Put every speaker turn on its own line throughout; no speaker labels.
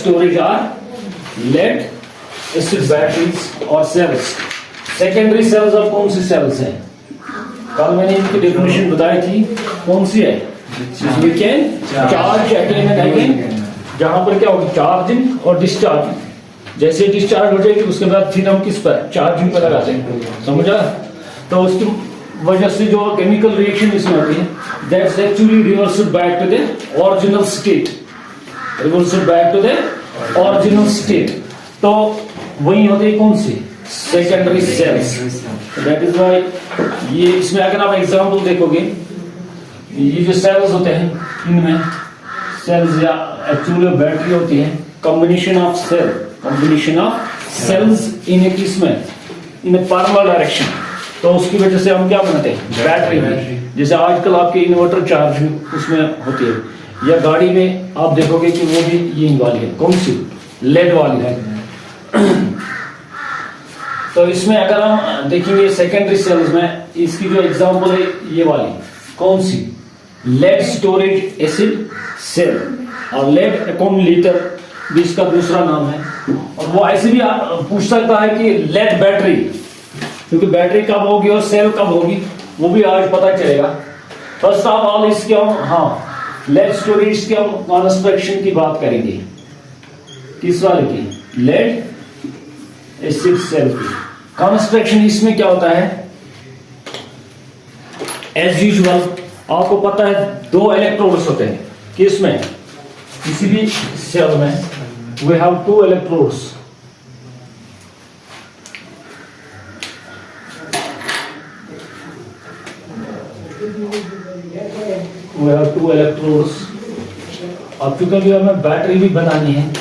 storage are lead acid batteries or cells. Secondary cells अब कौन सी sales हैं? कल मैंने इनकी डेफिनेशन बताई थी, कौन सी है? We can charge again and again, जहां पर क्या होगी? चार्जिंग और डिस्चार्जिंग। जैसे डिस्चार्ज हो जाएगी उसके बाद फिर हम किस पर? चार्जिंग पर लगाते हैं, समझा? तो उसकी वजह से जो केमिकल रिएक्शन इसमें होती है, that's actually reversed back to the original state, reversed back to the original state. तो वही होती है कौन सी? Secondary cells. That is why ये इसमें अगर आप एग्जांपल देखोगे, ये जो सेल्स होते हैं इनमें सेल्स या एक्चुअली बैटरी होती है, कॉम्बिनेशन ऑफ सेल्स इन ए किसमें? इन ए पैरेलल डायरेक्शन। तो उसकी वजह से हम क्या बनाते हैं? बैटरी में। जैसे आजकल आपके इन्वर्टर चार्ज उसमें होती है, या गाड़ी में आप देखोगे कि वो भी ये वाली है, कौन सी? लेड वाली है। तो इसमें अगर हम देखेंगे सेकेंडरी सेल्स में, इसकी जो एग्जांपल है ये वाली, कौन सी? लेड स्टोरेज एसिड सेल, और लेड एक्यूमुलेटर भी इसका दूसरा नाम है। और वो ऐसे भी पूछ सकता है कि लेड बैटरी, क्योंकि बैटरी कब होगी और सेल कब होगी वो भी आज पता चलेगा। फर्स्ट ऑफ ऑल इसके हम लेड स्टोरेज के हम कंस्ट्रक्शन की बात करेंगे। किस वाले की? लेड एसिड सेल की कंस्ट्रक्शन। इसमें क्या होता है? एज यूजुअल आपको पता है दो इलेक्ट्रोड्स होते हैं। किसमें? किसी भी सेल में we have two electrodes. We have two electrodes. अब चूंकि हमें बैटरी भी बनानी है,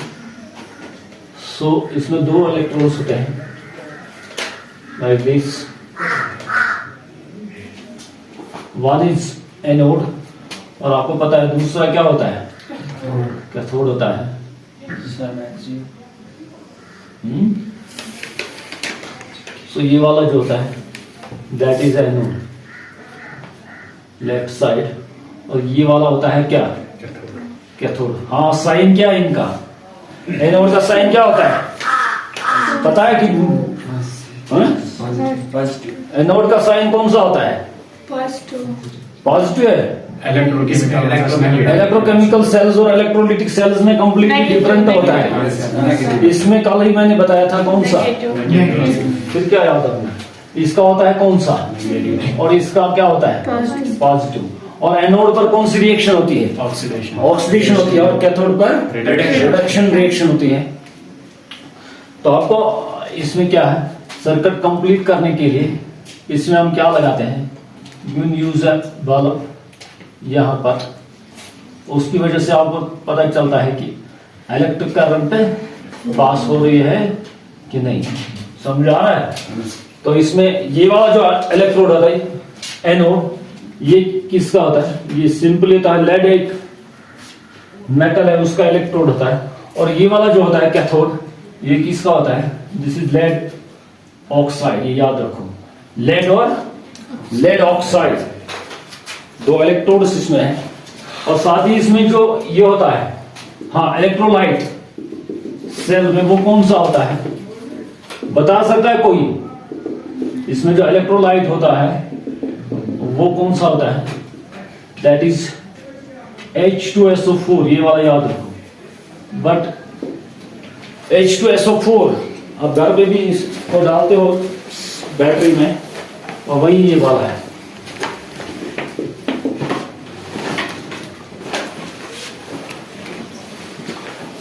सो इसमें दो इलेक्ट्रोड्स होते हैं like this. One is anode, और आपको पता है दूसरा क्या होता है? कैथोड होता है। तो ये वाला जो होता है that is anode, left side, और ये वाला होता है क्या? कैथोड। हाँ, साइन क्या है इनका? एनोड का साइन क्या होता है पता है कि? एनोड का साइन कौन सा होता है? पॉजिटिव है। इलेक्ट्रोकेमिकल सेल्स और इलेक्ट्रोलिटिक सेल्स में कंप्लीटली डिफरेंट होता है। इसमें कल ही मैंने बताया था कौन सा, फिर क्या याद रखना? इसका होता है कौन सा, और इसका क्या होता है? पॉजिटिव। और एनोड पर कौन सी रिएक्शन होती है? ऑक्सीडेशन होती है, और कैथोड पर रिडक्शन रिएक्शन होती है। तो आपको इसमें क्या है, सर्किट कंप्लीट करने के लिए इसमें हम क्या लगाते हैं? यूज बल्ब यहाँ पर। उसकी वजह से आपको पता चलता है कि इलेक्ट्रिक करंट पास हो रही है कि नहीं, समझ आ रहा है? तो इसमें ये वाला जो इलेक्ट्रोड होता है एनोड, ये किसका होता है? ये सिंपली होता है लेड, एक मेटल है उसका इलेक्ट्रोड होता है। और ये वाला जो होता है कैथोड, ये किसका होता है? This is lead oxide. ये याद रखो, लेड और लेड ऑक्साइड, दो इलेक्ट्रोड्स इसमें है। और साथ ही इसमें जो ये होता है, हाँ, इलेक्ट्रोलाइट सेल में वो कौन सा होता है बता सकता है कोई? इसमें जो इलेक्ट्रोलाइट होता है वो कौन सा होता है? That is H2SO4। ये वाला याद रखो। बट H2SO4 अब घर पे भी इसको डालते हो बैटरी में, और वही ये वाला है।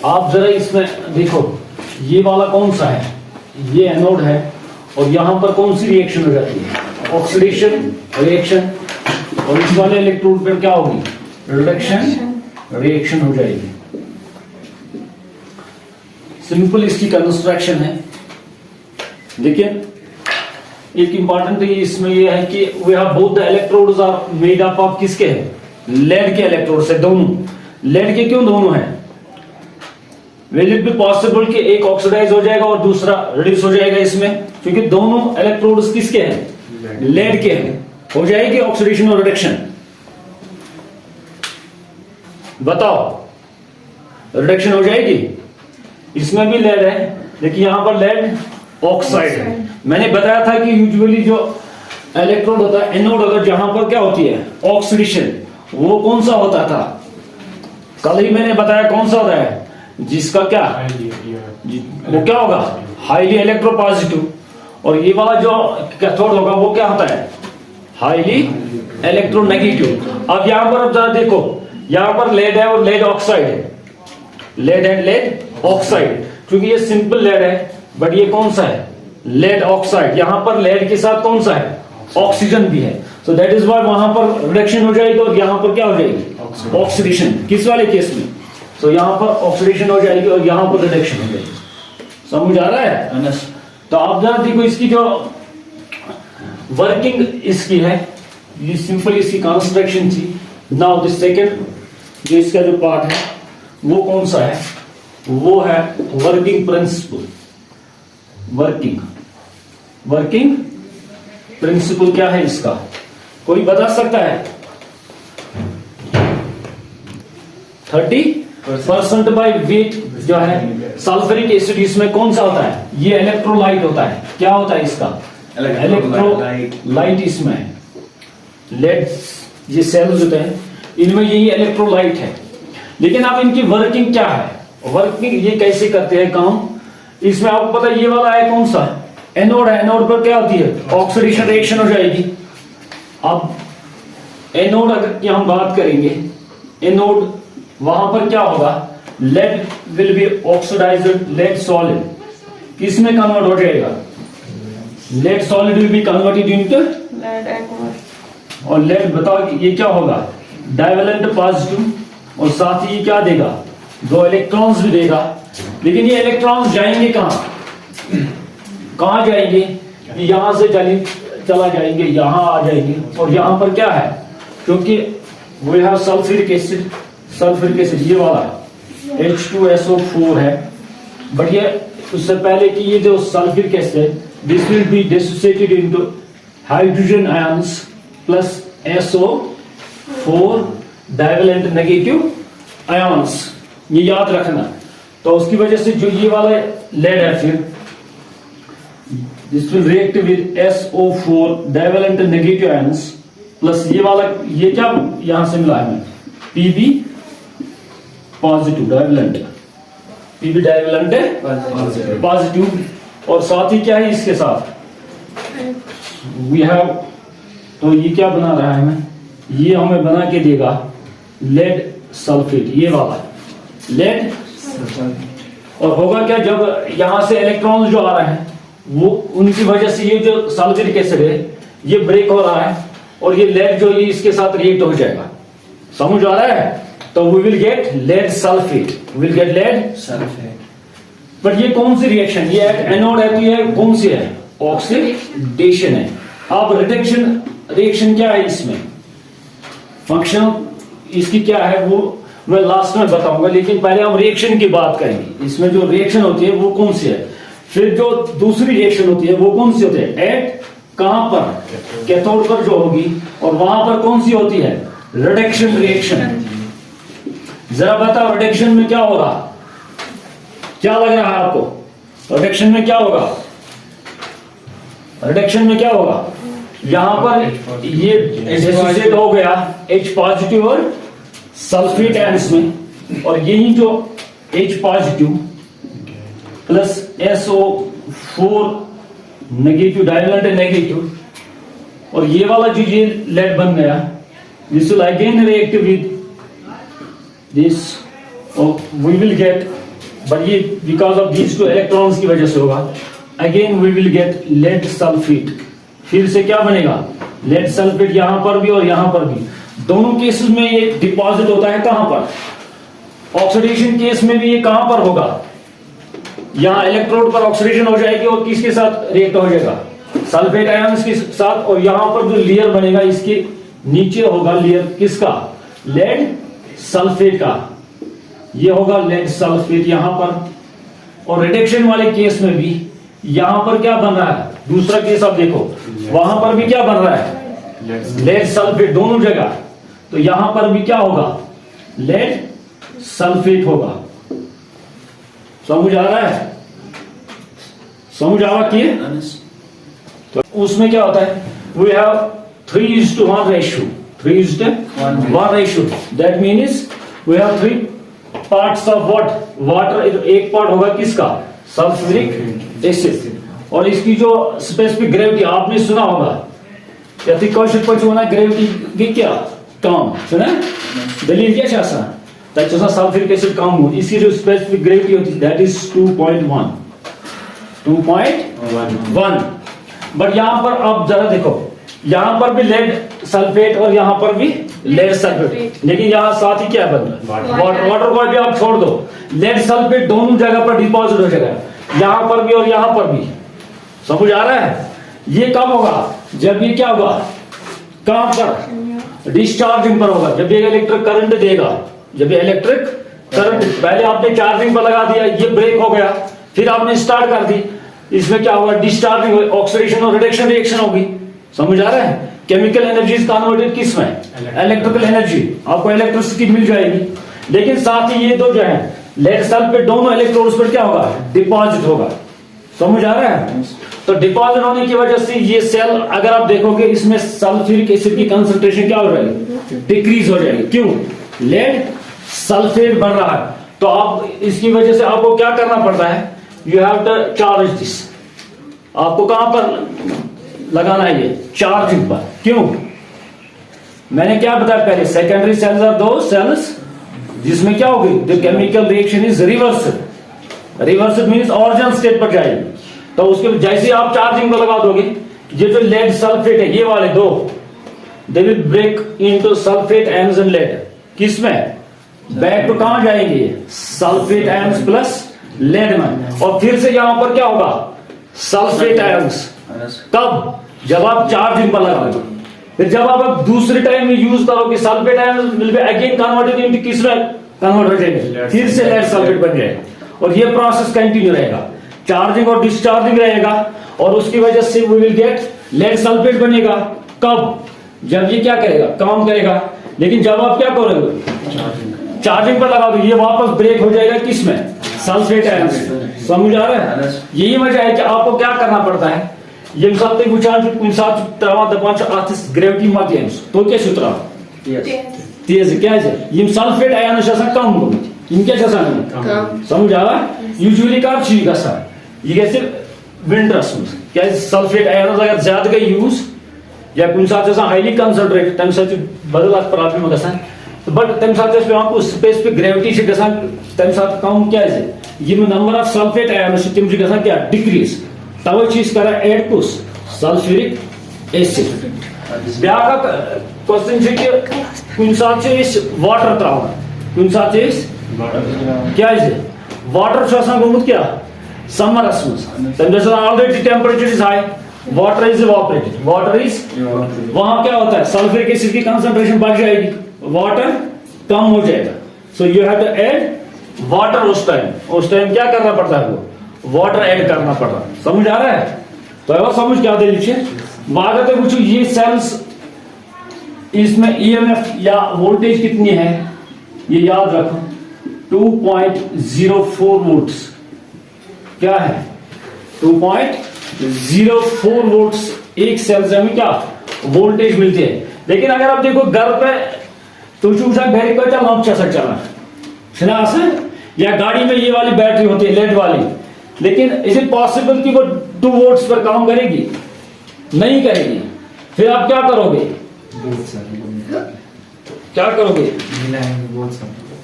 आप जरा इसमें देखो, ये वाला कौन सा है? ये एनोड है, और यहां पर कौन सी रिएक्शन हो जाती है? Oxidation reaction. और इस वाले इलेक्ट्रोड पर क्या होगी? रिडक्शन रिएक्शन हो जाएगी। सिंपल इसकी कंस्ट्रक्शन है। देखिए, एक इंपॉर्टेंट इसमें ये है कि we have both the electrodes are made up of किसके हैं? लेड के इलेक्ट्रोड से। दोनों लेड के क्यों दोनों हैं? विल इट बी पॉसिबल कि एक ऑक्सीडाइज हो जाएगा और दूसरा रिड्यूस हो जाएगा इसमें? क्योंकि दोनों इलेक्ट्रोड्स किसके हैं? लेड के हैं। हो जाएगी ऑक्सीडेशन और रिडक्शन? बताओ, रिडक्शन हो जाएगी? इसमें भी लेड है, लेकिन यहाँ पर लेड ऑक्साइड है। मैंने बताया था कि यूजुअली जो इलेक्ट्रोड होता है, एनोड होता है, जहां पर क्या होती है ऑक्सीडेशन, वो कौन सा होता था? कल ही मैंने बताया कौन सा होता है, जिसका क्या वो क्या होगा, हाईली इलेक्ट्रोपॉजिटिव। और ये वाला जो कैथोड होगा वो क्या होता है, हाईली इलेक्ट्रोनेगेटिव। अब यहां पर अब जरा देखो, यहां पर लेड है और लेड ऑक्साइड है, लेड एंड लेड ऑक्साइड। क्योंकि ये सिंपल लेड है, बट ये कौन सा है, लेड ऑक्साइड। यहां पर लेड के साथ कौन सा है, ऑक्सीजन भी है। सो दैट इज व्हाई वहां पर रिडक्शन हो जाएगी और यहां पर क्या हो जाएगी, ऑक्सीडेशन। किस वाले केस में? सो यहां पर ऑक्सीडेशन हो जाएगी और यहां पर रिडक्शन हो जाएगी। समझ आ रहा है? तो आप जरा देखो इसकी जो वर्किंग इसकी है, ये सिंपल इसकी कंस्ट्रक्शन थी। नाउ द सेकंड जो इसका जो पार्ट है वो कौन सा है, वो है वर्किंग प्रिंसिपल। वर्किंग प्रिंसिपल क्या है इसका, कोई बता सकता है? 30% बाय वेट जो है सल्फ्यूरिक एसिड, इसमें कौन सा होता है, ये इलेक्ट्रोलाइट होता है। क्या होता है इसका, इलेक्ट्रोलाइट। इसमें लेड, ये सेल्स होते हैं, इनमें यही इलेक्ट्रोलाइट है। लेकिन अब इनकी वर्किंग क्या है, वर्किंग ये कैसे करते हैं काम, इसमें आपको पता है ये वाला है कौन सा, एनोड है। एनोड पर क्या होती है, ऑक्सीडेशन रिएक्शन हो जाएगी। अब एनोड अगर की हम बात करेंगे, एनोड वहां पर क्या होगा, lead will be oxidised lead solid, किसमें कन्वर्ट हो जाएगा, lead solid will be converted into lead aqua. और लेड बताओ ये क्या होगा, डाइवेलेंट पॉजिटिव, और साथ ही क्या देगा, 2 इलेक्ट्रॉन्स भी देगा। लेकिन ये इलेक्ट्रॉन्स जाएंगे कहां जाएंगे, यहां से चला जाएंगे, यहां आ जाएंगे। और यहां पर क्या है, क्योंकि we have sulphuric acid, sulphuric acid ये वाला H2SO4 है, बट ये उससे पहले कि ये जो sulphuric acid, this will be dissociated into hydrogen ions plus SO4 divalent negative ions, ये याद रखना। तो उसकी वजह से जो ये वाला लेड है, फिर this will react with SO4 divalent negative ions plus ये वाला, ये क्या यहां से मिला है, Pb positive divalent, Pb divalent positive. और साथ ही क्या है इसके साथ, वी हैव, तो ये क्या बना रहा है हमें, ये हमें बना के देगा लेड सल्फेट, ये वाला लेड। और होगा क्या, जब यहां से इलेक्ट्रॉन जो आ रहे हैं वो उनकी वजह से ये जो सल्फ्यूरिक एसिड है ये ब्रेक हो रहा है, और ये लेड जो ये इसके साथ रिएक्ट हो जाएगा। समझ आ रहा है? तो we will get lead sulphate, will get lead sulphate. But ये कौन सी रिएक्शन, ये एनोड है, तो ये कौन सी है, ऑक्सीडेशन है। अब रिडक्शन रिएक्शन क्या है इसमें, फंक्शन इसकी क्या है वो मैं लास्ट में बताऊंगा, लेकिन पहले हम रिएक्शन की बात करेंगे। इसमें जो रिएक्शन होती है वो कौन सी है, फिर जो दूसरी रिएक्शन होती है वो कौन सी होती है, एट कहां पर, कैथोड पर जो होगी, और वहां पर कौन सी होती है, रिडक्शन रिएक्शन। जरा बताओ रिडक्शन में क्या होगा, क्या लग रहा है आपको, रिडक्शन में क्या होगा, रिडक्शन में क्या होगा, यहां पर ये एसोसिएट हो गया H पॉजिटिव और सल्फेट आयंस में, और यही जो H positive plus SO4 negative divalent negative, और ये वाला जो ये लेड बन गया, this will again react with this, और वी विल गेट, बट ये because of these two electrons की वजह से होगा, again we will get lead sulphate. फिर से क्या बनेगा, लेड सल्फेट, यहां पर भी और यहां पर भी, दोनों केसेस में ये डिपॉजिट होता है कहां पर, ऑक्सीडेशन केस में भी ये कहां पर होगा, यहां इलेक्ट्रोड पर ऑक्सीडेशन हो जाएगी और किसके साथ रिएक्ट हो जाएगा, सल्फेट आयंस के साथ। और यहां पर जो लेयर बनेगा इसके नीचे होगा लेयर किसका, लेड सल्फेट का, ये होगा लेड सल्फेट यहां पर। और रिडक्शन वाले केस में भी यहां पर क्या बन रहा है, दूसरा केस आप देखो, वहां पर भी क्या बन रहा है, लेड सल्फेट दोनों जगह। तो यहां पर भी क्या होगा, लेड सल्फेट होगा। समझ आ रहा है? समझ आ रहा कि तो उसमें क्या होता है, we have 3:1 ratio, 3:1 ratio. That means we have 3 parts of what water. एक पार्ट होगा किसका, सल्फ्यूरिक एसिड, और इसकी जो स्पेसिफिक ग्रेविटी आपने सुना होगा, यदि क्वेश्चन पर होना ग्रेविटी क्या कम सुना, दलील क्या है आसान, तक सल्फ्यूरिक एसिड कम हो, इसकी जो स्पेसिफिक ग्रेविटी होती है दैट इज 2.1। बट यहां पर आप जरा देखो, यहां पर भी लेड सल्फेट और यहां पर भी लेड सल्फेट, लेकिन यहां साथ ही क्या बन रहा है, वाटर को भी आप छोड़ दो, लेड सल्फेट दोनों जगह पर डिपॉजिट हो जाएगा, यहां पर भी और यहां पर भी। समझ आ रहा है? ये कब होगा, जब ये क्या होगा, कहां पर, डिस्चार्जिंग पर होगा, जब ये इलेक्ट्रिक करंट देगा, जब ये इलेक्ट्रिक करंट, पहले आपने चार्जिंग पर लगा दिया, ये ब्रेक हो गया, फिर आपने स्टार्ट कर दी, इसमें क्या होगा, डिस्चार्जिंग, ऑक्सीडेशन और रिडक्शन रिएक्शन होगी। समझ आ रहा है? केमिकल एनर्जी इज कन्वर्टेड किस में, इलेक्ट्रिकल एनर्जी, आपको इलेक्ट्रिसिटी मिल जाएगी। लेकिन साथ ही ये दो जो है लेड सल्फेट, दोनों इलेक्ट्रोड्स पर क्या होगा, डिपॉजिट होगा। समझ आ रहा है? तो डिपॉजिट होने की वजह से ये सेल, अगर आप देखोगे इसमें सल्फ्यूरिक एसिड की कंसंट्रेशन क्या हो जाएगी, डिक्रीज हो जाएगी। क्यों, लेड सल्फेट बढ़ रहा है, तो आप इसकी वजह से आपको क्या करना पड़ता है, you have to charge this, आपको कहां पर लगाना है, ये चार्जिंग पर। क्यों, मैंने क्या बताया पहले, सेकेंडरी सेल्स आर दो सेल्स जिसमें क्या होगी, the chemical reaction is reversed. Reversed means original state पर जाएगी, तो उसके जैसे आप चार्जिंग को लगा दोगे, ये जो लेड सल्फेट है, ये वाले दो, they will break into sulphate ions and lead, किसमें, बैक टू कहां जाएंगे, सल्फेट आयंस प्लस लेड में, और फिर से यहां पर क्या होगा, सल्फेट आयंस। कब, जब आप चार्जिंग पर लगाओगे, फिर जब आप दूसरे टाइम में यूज करोगे, sulphate ions will be again converted into किसमें कन्वर्ट हो जाएंगे, फिर से लेड सल्फेट बन जाएगा, और ये प्रोसेस कंटिन्यू रहेगा, चार्जिंग और डिस्चार्जिंग रहेगा, और उसकी वजह से we will get lead sulphate बनेगा। कब, जब ये क्या करेगा, काम करेगा। लेकिन जब आप क्या करोगे, चार्जिंग पर लगा दो, ये वापस ब्रेक हो जाएगा किसमें, सल्फेट आयन से। समझ आ रहा है? यही वजह है कि आपको क्या करना पड़ता है, ये साथ पे वुचान कुछ साथ तवा दपान आतिस ग्रेविटी मत यम्स, तो क्या सूत्र तेज क्या है, ये सल्फेट आयन से कम होगी, इनके समझ आ रहा है? यूजुअली कब छी गसा, ये गैसे विंटर्स में, क्या सल्फेट आयन अगर ज्यादा गई यूज, या कुछ साथ हाईली कंसंट्रेट, तम साथ बदल प्रॉब्लम गसान, बट तम साथ पे स्पेसिफिक ग्रेविटी से गसान, तम साथ कम क्या है, ये नंबर ऑफ सल्फेट आयन से तिम गसान क्या डिक्रीज, तवे चीज करा ऐड कुछ सल्फ्यूरिक एसिड। ब्याक क्वेश्चन है कि कुछ साथ वाटर त्रावन, कुछ साथ क्या वाटर गोमुत क्या समरस मज, already temperature is high, water is evaporated, water is, वहां क्या होता है, सल्फ्यूरिक एसिड की कंसंट्रेशन बढ़ जाएगी, वाटर कम हो जाएगा, so you have to add water. उस टाइम क्या करना पड़ता है, वो वाटर ऐड करना पड़ रहा है। समझ आ रहा है? तो समझ क्या दे लीजिए, बात है पूछो, ये सेल्स, इसमें ईएमएफ या वोल्टेज कितनी है, ये याद रखो, 2.04 वोल्ट्स, क्या है 2.04 वोल्ट्स एक सेल से हमें क्या वोल्टेज मिलती है। लेकिन अगर आप देखो घर पे तो घर पे चलना या गाड़ी में ये वाली बैटरी होती है लेड वाली, लेकिन इज इट पॉसिबल कि वो 2 वोल्ट्स पर काम करेगी? नहीं करेगी। फिर आप क्या करोगे, क्या करोगे,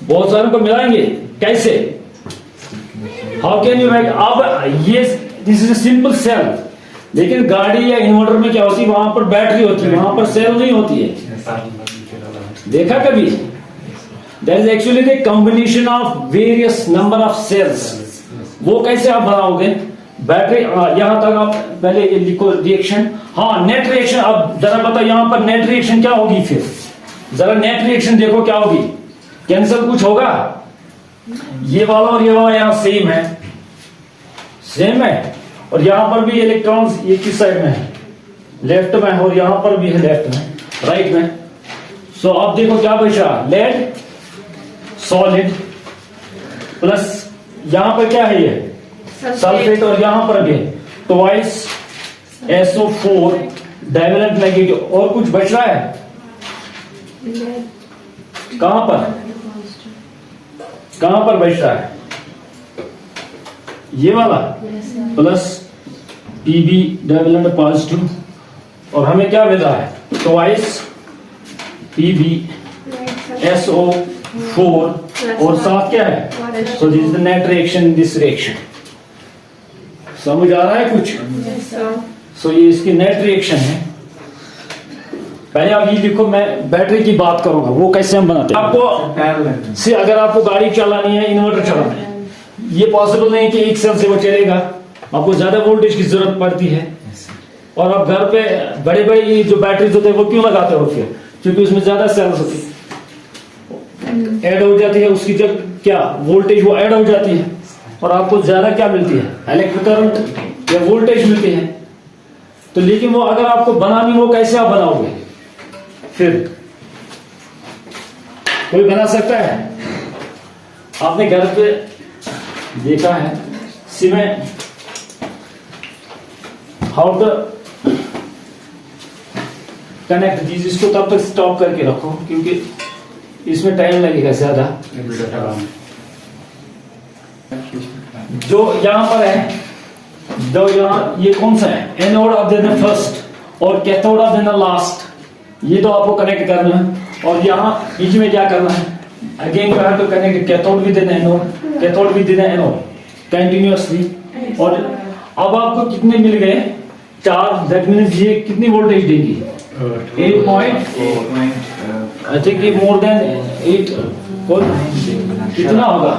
बहुत सारे को मिलाएंगे। कैसे, हाउ कैन यू मेक, अब ये this is a simple cell, लेकिन गाड़ी या इन्वर्टर में क्या होती है, वहां पर बैटरी होती है, वहां पर सेल नहीं होती है। देखा कभी? That is actually the combination of various number of cells. वो कैसे आप बनाओगे, बैटरी, यहां तक आप पहले ये लिखो रिएक्शन। हाँ, नेट रिएक्शन, अब जरा बताओ यहां पर नेट रिएक्शन क्या होगी, फिर जरा नेट रिएक्शन देखो क्या होगी, कैंसिल कुछ होगा, ये वाला और ये वाला यहां सेम है, सेम है, और यहां पर भी इलेक्ट्रॉन्स ये किस साइड में है, लेफ्ट में, और यहां पर भी है लेफ्ट में, राइट में। सो अब देखो क्या बचा, लेड सॉलिड प्लस यहाँ पर क्या है, ये सल्फेट, और यहाँ पर भी ट्वाइस SO4 डाइवेलेंट नेगेटिव। और कुछ बच रहा है कहां पर बच रहा है, ये वाला प्लस PB डाइवेलेंट पॉजिटिव, और हमें क्या मिल रहा है, ट्वाइस PB SO4 और साथ क्या है, so this is the net reaction in this reaction. समझ आ रहा है कुछ? सो ये इसकी नेट रिएक्शन है। पहले आप ये लिखो, मैं बैटरी की बात करूंगा वो कैसे हम बनाते हैं। आपको से अगर आपको गाड़ी चलानी है, इन्वर्टर चलाना है, ये पॉसिबल नहीं कि एक सेल से वो चलेगा, आपको ज्यादा वोल्टेज की जरूरत पड़ती है। और आप घर पे बड़े बड़े जो बैटरीज होते हैं वो क्यों लगाते हो फिर, क्योंकि उसमें ज्यादा सेल्स होती है, ऐड हो जाती है, उसकी जब क्या वोल्टेज वो ऐड हो जाती है, और आपको ज्यादा क्या मिलती है, इलेक्ट्रिक करंट या वोल्टेज मिलती है। तो लेकिन वो अगर आपको बनानी, वो कैसे आप बनाओगे फिर? कोई बना सकता है? आपने घर पे देखा है cement, how to connect these. इसको तब तक स्टॉप करके रखो क्योंकि इसमें टाइम लगेगा ज्यादा। जो यहां पर है, जो यहाँ ये कौन सा है, एनोड ऑफ देना फर्स्ट और कैथोड ऑफ देना लास्ट, ये तो आपको कनेक्ट करना है। और यहाँ बीच में क्या करना है, again you have to connect cathode with anode, cathode with anode continuously. और अब आपको कितने मिल गए, 4, दैट मींस ये कितनी वोल्टेज देगी, 8.4, आई थिंक ये मोर देन 8, कितना होगा,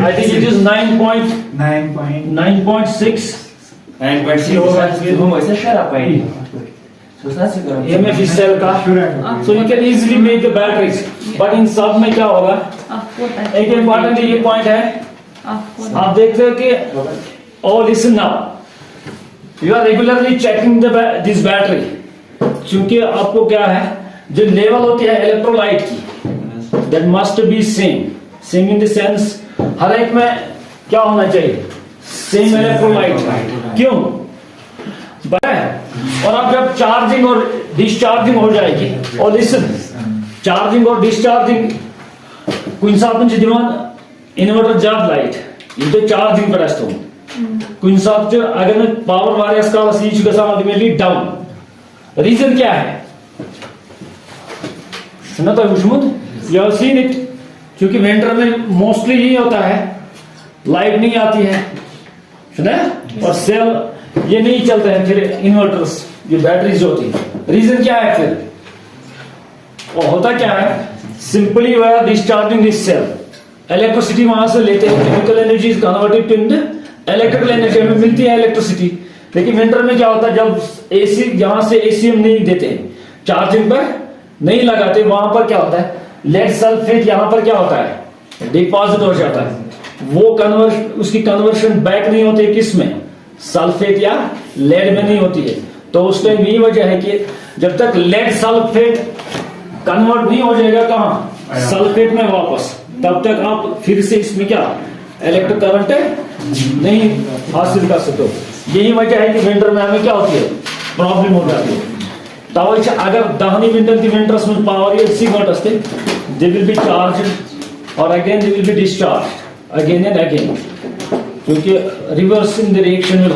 I think it is 9.6 MF इस सेल का। So you can easily make the batteries, but इन सब में क्या होगा, एक इम्पोर्टेंट ये पॉइंट है, आप देखते हो कि और listen now, you are regularly checking this battery, क्योंकि आपको क्या है, जो लेवल होती है इलेक्ट्रोलाइट की, that must be same in the sense हर एक में क्या होना चाहिए, सेम इलेक्ट्रोलाइट। क्यों? और अब जब चार्जिंग और डिस्चार्जिंग हो जाएगी, और लिसन, चार्जिंग और डिस्चार्जिंग कुछ साथ इन्वर्टर जब लाइट ये चार्जिंग पर कुछ साथ अगर पावर वारियस का अल्टीमेटली डाउन। रीजन क्या है, सुना तो यू हैव सीन इट, क्योंकि विंटर में मोस्टली यही होता है, लाइट नहीं आती है, सुना, और सेल ये नहीं चलते हैं फिर इन्वर्टर्स, ये बैटरीज होती है। रीजन क्या है फिर, और होता क्या है, simply we are discharging this cell, electricity वहां से लेते हैं, chemical energy is converted to electrical energy, हमें मिलती है इलेक्ट्रिसिटी। लेकिन विंटर में क्या होता है, जब एसी यहां से एसी हम नहीं देते, चार्जिंग पर नहीं लगाते, वहां पर क्या होता है, लेड सल्फेट यहां पर क्या होता है, डिपॉजिट हो जाता है, वो उसकी कन्वर्शन बैक नहीं होती है, किस में, सल्फेट या लेड में नहीं होती है। तो उस टाइम यही वजह है कि जब तक लेड सल्फेट कन्वर्ट नहीं हो जाएगा कहां, सल्फेट में वापस, तब तक आप फिर से इसमें क्या इलेक्ट्रिक करंट नहीं हासिल कर सकते। यही वजह है कि विंटर में हमें क्या होती है, प्रॉब्लम हो जाती है। तब अगर 10 मिनट की विंटर्स में पावर ये गंटे दे विल बी चार्ज और again they will be discharge again and again, क्योंकि reverse in the reaction will